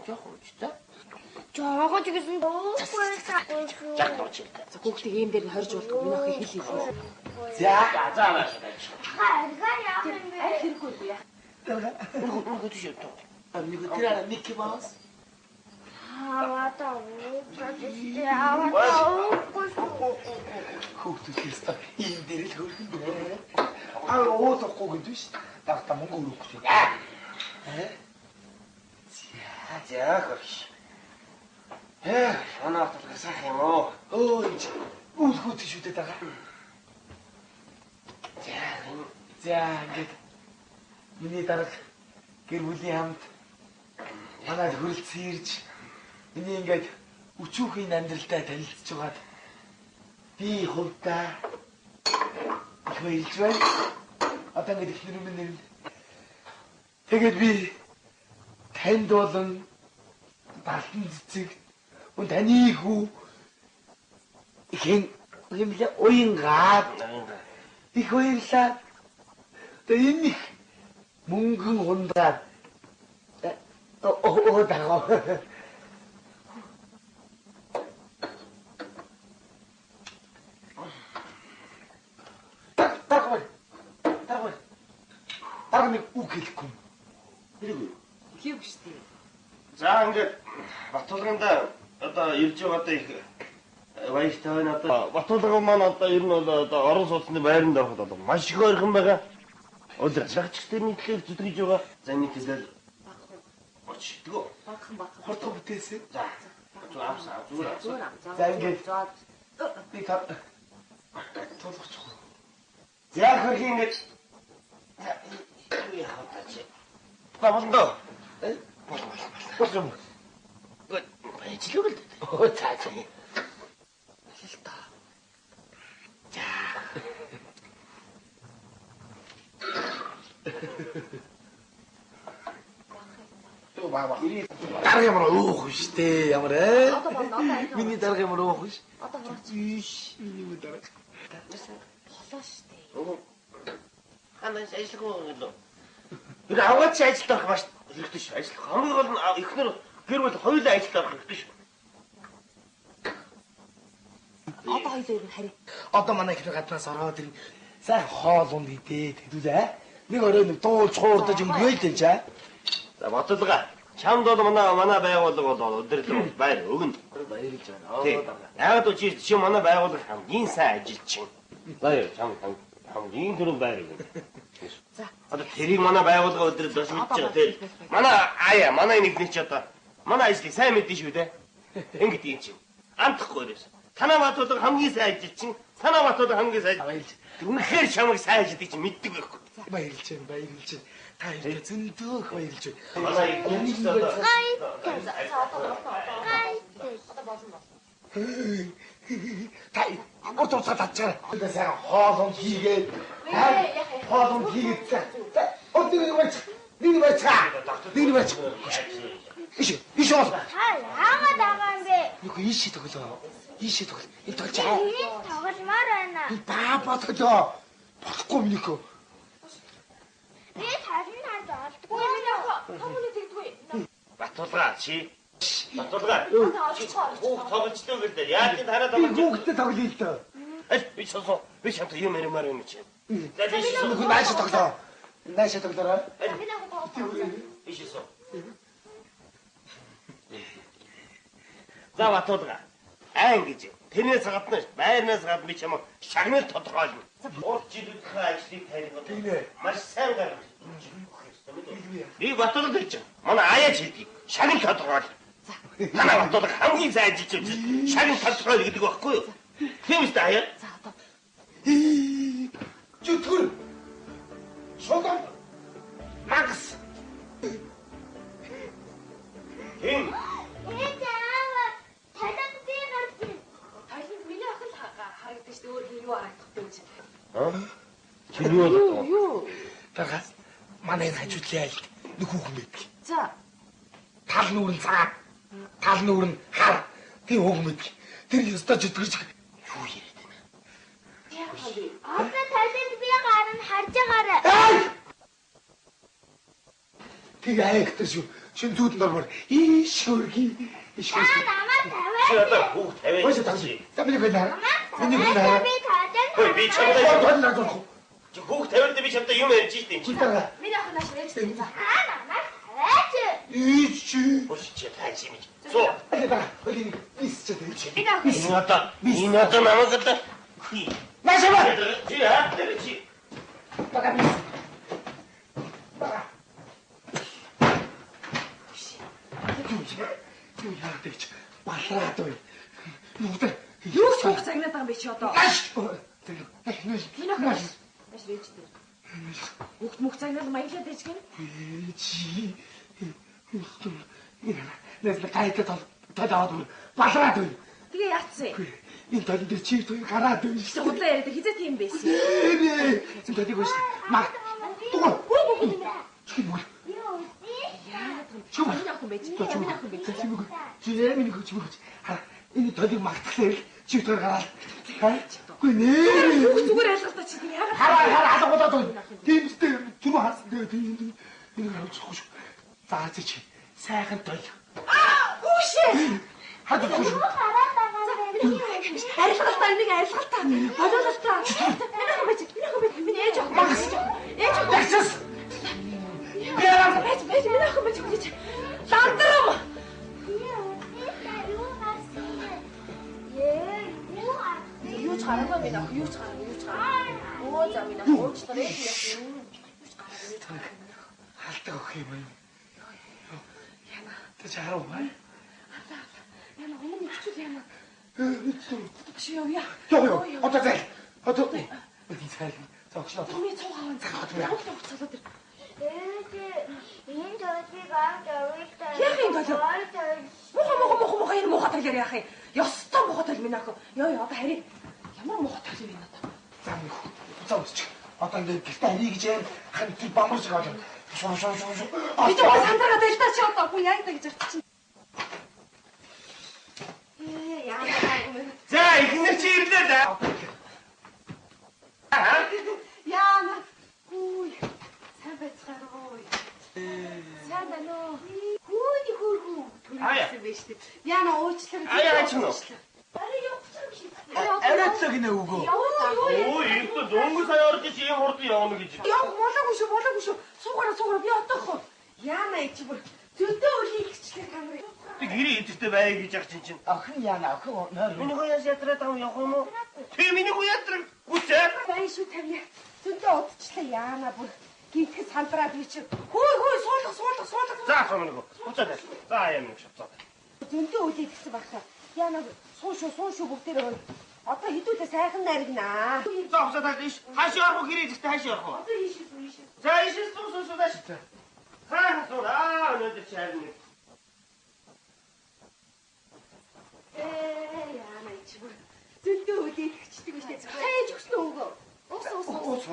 жоохон ч за. Жоохон ч гэсэн дуугүй сахгүй шүү. Яг дууч. За хүүхдийг ийм дээр нь хорж болдог. Миний охин хэл хэлээ. За нааш байж. Харгаа яах юм бэ? Хэрэггүй яа. Нөгөө тийш тоо. Amigo, tira Mickey Mouse. Аваа Хүүхдүүд өстө ийм дээр л хөргөн дээ. Уухгүй гэдэг шүү. Дагтаа мөнгө өрөхгүй. За хөрш. Манай автобус сайхан юм уу? Үүлгүүд шүү дээ дага. За ингээд миний дарга гэр бүлийн хамт манайд хөрөлцөн ирж миний ингээд өчүүхийн амьдралтай танилцж байгаад би хувьдаа их баярлж байна. Одоо ингээд ихнэр минь нэр. Тэгээд би танд болон Балтан цэцэг und таны хүү хэмлээ уянгаад их баярлаа. Тэгээд энэ их мөнгөн хундраад даа. Дараа нэг үг хэлэхгүй. Хэрэггүй. Хийвгүй шүү дээ. За ингээд Батулганда одоо ирж байгаа их баяртай байна. Одоо Батулган маань одоо ер нь бол одоо орон сууцны байранд ороход одоо маш их ойрхон байгаа. Өдөр лагчдын нийтлэг зүтгэж байгаа. За нэг хэлэл оч дгөө. Багхан. Хортго бүтээсэн. За. Зүгээр. За ингээд би тав тулгч. За хөрхи ингээд яах вэ? Бавандо. Болом. Гот баяжлаг л. За. Хэлтаа. За. Төө баба. Дарга ямар уух штэ ямар ээ. Одоо байна. Миний дарга ямар уух ш. Одоо хураач. Иш миний дарга. Болоо шүү дээ. Ханаас ажиллахгүй гэлөө. Тэр аваач ажилд орох маш хэрэгтэй шүү. Ажил хамгийн гол нь эхнэр гэр бүл хоёулаа ажилд орох хэрэгтэй шүү. Одоо хоёул ер нь харъя. Одоо манай ихнэр гаднаас ороод ирнэ. Сайн хоол унд идээд хэдүүлээ. Нэг орой нэг дуулж хуурдаж өнгөөл энэ чаа. За бодлого. Чамд бол манай байгууллага бол өдөрлөг байр өгнө. Баярлж байна. Яг л чи манай байгууллага хамгийн сайн ажилчин. Баяр чам хамгийн түрүүн байр өгнө. За. Одоо тэрийг манай байгууллага өдөрлөж бас мэдж байгаа тийм. Манай нэг ч одоо манай ажлыг сайн мэдэн шүү дээ. Ингэдэг юм чинь. Андахгүй ерөөс. Танаа Батулга хамгийн сайн ажилчин. Танаа Батулга хамгийн сайн. Баярлж. Үнэхээр чамайг сайн ажилтгийг чинь мэддэг байхгүй. Баярлж байна. Та ирээ зөндөөх баярлж байна. Манай нэг одоо Та отоцоо татчаа. Одоо сайн хоол унд хийгээд. Хоол унд хийгээд. Нэг бач. Иш бол. Хаана байгаа юм бэ? Нэг ийшээ тоглоо. Энэ тоглож аа. Тогломоор байна. Баба тоглоо. Болохгүй минийхөө. Би талын харж олдгүй. Томны тэгдгүй. Батулга чи. Батулга. Тоглолцдог гэлээ. Яаж энэ хараад байгаа чи? Бүгдээ тоглоё л доо. Би сонсоо. Би чамд юм ярмаар юм чи. За би Нэг наашаа тоглоо. Наашаа тоглоорой. би шисоо. За Батулга. Ингэж тэрнээс гадна байрнаас гадна би чамд шагнал тодорхойлно. Урд жилийнхээ ажлыг тайлбарлах. Маш сайн гаргаж. Би Батулга гэж манай аяаж хэлдэг. Шагнал тодорхойл. Манай Батулга хамгийн сайн ажиллаж байна. Шагнал тодорхойл гэдэг байхгүй юу? Тийм үстэй аяа. За одоо. Зүтгэр. Шогон. Макс. Тийм. Талан би гарч. Талын миний охин харагдаж шүү дээ. Өөр юу харагдахгүй юм чи. Чи юу? Юу? Тарга. Манай хажуудлын айлд нэг хүүхэн байдаг. За. Тал нүүрэн цаа. Тал нүүрэн хар. Тийм хүүхэн байдаг. Тэр ёстой зүтгэж юу яриад байна. Одоо таланд би гарна харж байгаарай. Тэг аяа гэдэг шүү. чин зүуд нормоор ийш хөргий. Ийш хөргий. намайг Чи тавиад. одоо хүүхд тавиад. Ой тавьчих. За миний хөл хараа. Миний хөл хараа. Би тавиад. Хөөе би чамдаа Тоолнаа зурх. чи хүүхд тавиад би чамдаа юм ярьж штеп чи. Читага. Миний охин нааш ээж дээ. Намайг тавиад. Ийш чи. Ус чи таач юм чи. Суу. Алида. Хөлийг ийсчээ дээ чи. Энэ одоо намайг одоо. Хи. Машава. Чи яа тэр чи. Бага бис. Бага. Юу яадаг чи? Балраад бай. Нүгдэ. Юу ч хөх загнаад байгаа юм бэ чи одоо? Аш. Миний охин нааш ээж дээ. Хүүхд мөх загнаад маяглаад ээж гэнэ. Чи. Нэс кайта тадаад балраад бай. Тэгээ яатсан. Энэ толон дээр чи той гараад бай. Чи худлаа яриад хизээ тийм байсан. Зин тоdig гош. Маа. Туга. Чи мөр. Миний охин байж. Миний охин байж. Чи яамин хөч мөч. Хаа энэ толиг магтахлаа чи той гараад. Хаа. Үгүй нээ. Зүгээр айлгалтаа чи яагаад Хараа алгуулаад байна. Тимстэй түр хаасан дээ. Энэ хавчихгүй шүү. За чи сайхан толиг. Хүүшээ. Хад хөш. Арилгалтаа нэг арилгалтаа. Болоолалтаа. Миний охин байж. Миний ээж охин. Ээж охин. Ясс. Яа. Байж миний охин байж гэж. Ландрам. Юу ч гараагүй миний охин. Юу ч гараагүй. Оо за миний охин уучлаарай яах юм. Халтаа өгөх юм байна. Тэ чаруу бай. Яна өмнө ичүүл яна. Чи явъя. Ёо. Одоо зай. Одоо. Би цайл. Зогшлоо. Миний цог аван цахаад явах цалаад ир. Энэ төдий баг явуултаа. Яах юм бол? Муха энэ муха талаар яах юм. Ёстой муха тал миний охин. Ёо одоо хари. Ямар муха тал юм энэ одоо. За минь хөө. За үсч. Одоо ингэ гэртээ хари гэж яа. Хан тэр бамарч байгаа юм. Шоо. Би ч бас сандраа дэлтаа чи одоо хүн яг та гэж ярьчих чинь. За ихнэр чи ирлээ да. Яна. Үй. Сайн байцгаараа. Сайн байна уу? Хөөний хөрхөө. Төрсөн байж тээ. Яна уучлаарай. Аяа ч юм уу. Ари явчих юм. Аваадлаа гинэ үгөө. Өө их то дөнгөж сая орж чи юм хурдан явна гэж. Яа болоогүй шүү. Суугаараа би одоохоо. Яна ич бүр зөндөө үлийг гिचлээ камер. Тэг гэрээ эдэртэй бай гэж ах чинь. Охин яана охин нойр. Миний гояс ятраа тав явах юм уу? Тэг миний гоятраа үсээ. Бай шүү тавья. Зөндөө удчлаа яана бүр гинтгэс сандраад би чи. Хөөе суулгах. За сомног. Уцаад. За юм шиг шатцаа. Зөндөө үлийг гिचсэн багтаа. Яна суун шүү бүгдээрээ. Одоо хідүүлээ сайхан наригнаа. За уцаад иш. Хааш явах гэрээ эдэртэй хааш явах уу? Одоо ийшээ. За ишээс суу дааш. Хаа суу. Өнөөдөр чи харин. Яна ич бүр зөндөө үлийг гिचдэг биш үү? Сайн өгсөн үү? Ус.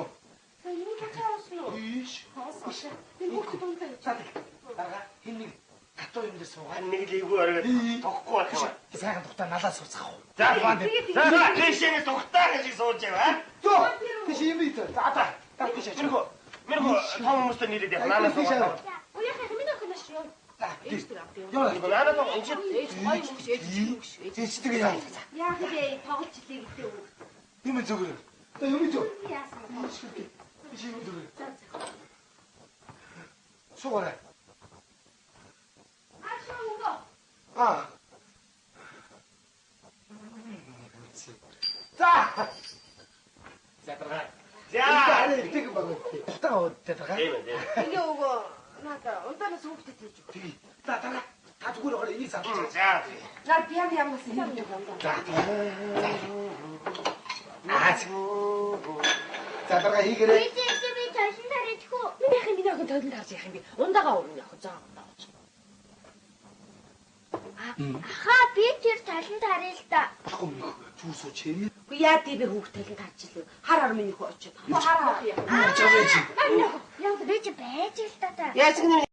Сайн юу таасан уу? Иш. Ус. Энэ бүгд үнтэй. Дарга хин нэг хатуу юм дээр суугаад. Нэг л эйгүү ороод тохгүй байх юм. Сайхан тухтаа налаа сууцгаах уу. За тийшээ тухтаа гэж сууж байгаа. Зөө. Тийш юм бий. За. Тийш. Мэрхүү том хүмүүстэй нийлээд яах наанаас суугаад. Уяах юм миний охин маш юу? За. Ээж тэр авт юм. Яа наанаас суугаад энэ Ээж гоё мөш ээж чимгш. Тийчдэг яа. Яах вэ? Тоглож илээ гэдэг үү? Юм зөвгөр. Юм зөв. Яасан. Тийш юм зөвгөр. Суугаа. А. За. За. Тэг баг. Тухтаа удаа. Тэгээ өгөө. Надаа унтанаас хүүхдэд хийж өг. Тэг. За дараа. Та зүгээр ороо энийг савч. За. Наад би ямаас юм юм. За. Аа. За дараа хийгэрээ. Би таашин тарихгүй. Миний охин тойлон таарч яах юм бэ? Ундагаа өрнө охин заа. Ахаа би тэр таашин тарил та. Ахгүй зүү сууч хэмээ. Үгүй яа тийм хүүхд тойлон таарч илээ. Хар минь хөө очоод. Хар. Жавэж. Яа би ч байж л та. Яаж гэнэ